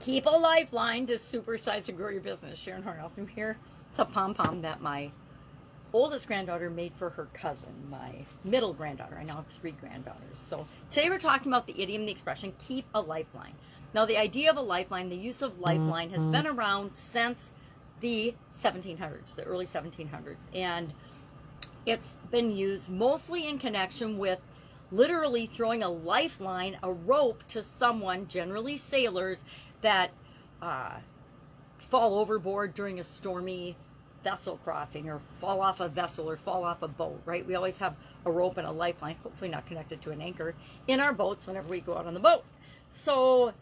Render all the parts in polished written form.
Keep a lifeline to supersize and grow your business. Sharon Horne-Ellstrom here. It's a pom-pom that my oldest granddaughter made for her cousin, my middle granddaughter. I now have 3 granddaughters. So today we're talking about the idiom, the expression, keep a lifeline. Now the idea of a lifeline, the use of lifeline has been around since the 1700s, the early 1700s. And it's been used mostly in connection with literally throwing a lifeline, a rope to someone, generally sailors, that fall overboard during a stormy vessel crossing, or fall off a vessel, or fall off a boat, right? We always have a rope and a lifeline, hopefully not connected to an anchor, in our boats whenever we go out on the boat. So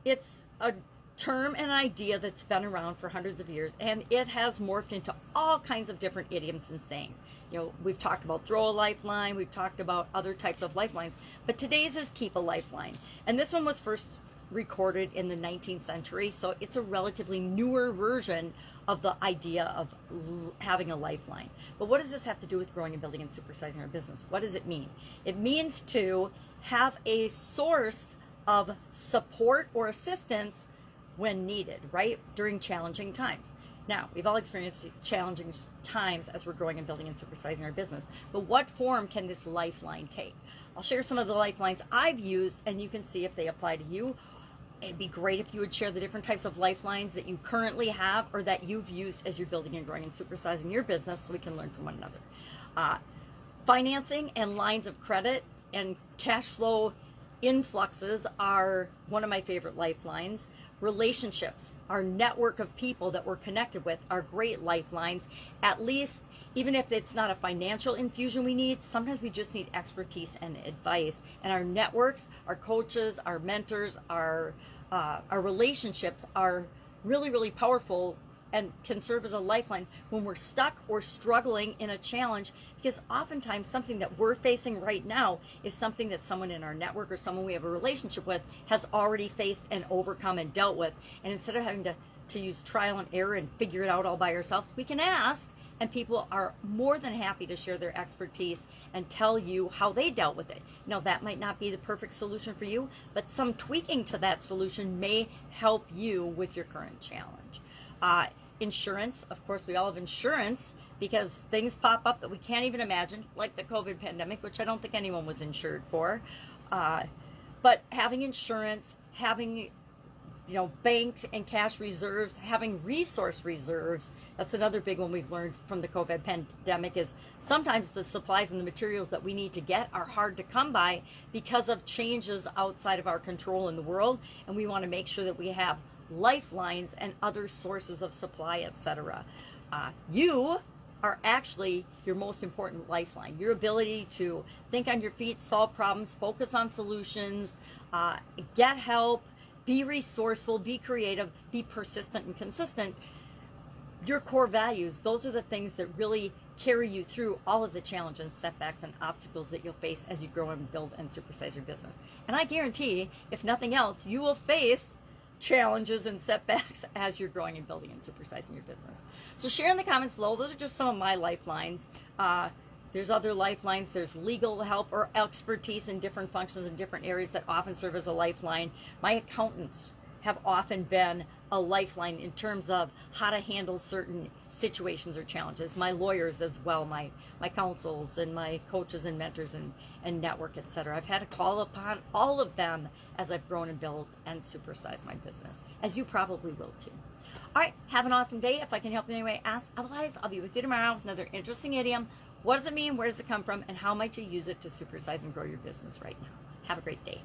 it's a term and idea that's been around for hundreds of years, and it has morphed into all kinds of different idioms and sayings. You know, we've talked about throw a lifeline, we've talked about other types of lifelines, but today's is keep a lifeline. And this one was first recorded in the 19th century, so it's a relatively newer version of the idea of having a lifeline. But what does this have to do with growing and building and supersizing our business? What does it mean? It means to have a source of support or assistance when needed, right? During challenging times. Now, we've all experienced challenging times as we're growing and building and supersizing our business, but what form can this lifeline take? I'll share some of the lifelines I've used, and you can see if they apply to you. It'd be great if you would share the different types of lifelines that you currently have or that you've used as you're building and growing and supersizing your business, so we can learn from one another. Financing and lines of credit and cash flow influxes are one of my favorite lifelines. Relationships, our network of people that we're connected with, are great lifelines. At least, even if it's not a financial infusion we need, sometimes we just need expertise and advice. And our networks, our coaches, our mentors, our relationships are really, really powerful and can serve as a lifeline when we're stuck or struggling in a challenge, because oftentimes something that we're facing right now is something that someone in our network or someone we have a relationship with has already faced and overcome and dealt with. And instead of having to use trial and error and figure it out all by ourselves, we can ask, and people are more than happy to share their expertise and tell you how they dealt with it. Now, that might not be the perfect solution for you, but some tweaking to that solution may help you with your current challenge. Insurance, of course, we all have insurance because things pop up that we can't even imagine, like the COVID pandemic, which I don't think anyone was insured for. But having insurance, having banks and cash reserves, having resource reserves, that's another big one we've learned from the COVID pandemic, is sometimes the supplies and the materials that we need to get are hard to come by because of changes outside of our control in the world, and we want to make sure that we have lifelines and other sources of supply, etc. You are actually your most important lifeline. Your ability to think on your feet, solve problems, focus on solutions, get help, be resourceful, be creative, be persistent and consistent. Your core values, those are the things that really carry you through all of the challenges, setbacks, and obstacles that you'll face as you grow and build and supersize your business. And I guarantee, if nothing else, you will face challenges and setbacks as you're growing and building and supersizing your business. So share in the comments below. Those are just some of my lifelines. There's other lifelines. There's legal help or expertise in different functions in different areas that often serve as a lifeline. My accountants have often been a lifeline in terms of how to handle certain situations or challenges. My lawyers as well, my counsels and my coaches and mentors and network, etc. I've had to call upon all of them as I've grown and built and supersized my business, as you probably will too. All right, have an awesome day. If I can help in any way, ask. Otherwise, I'll be with you tomorrow with another interesting idiom. What does it mean? Where does it come from? And how might you use it to supersize and grow your business right now? Have a great day.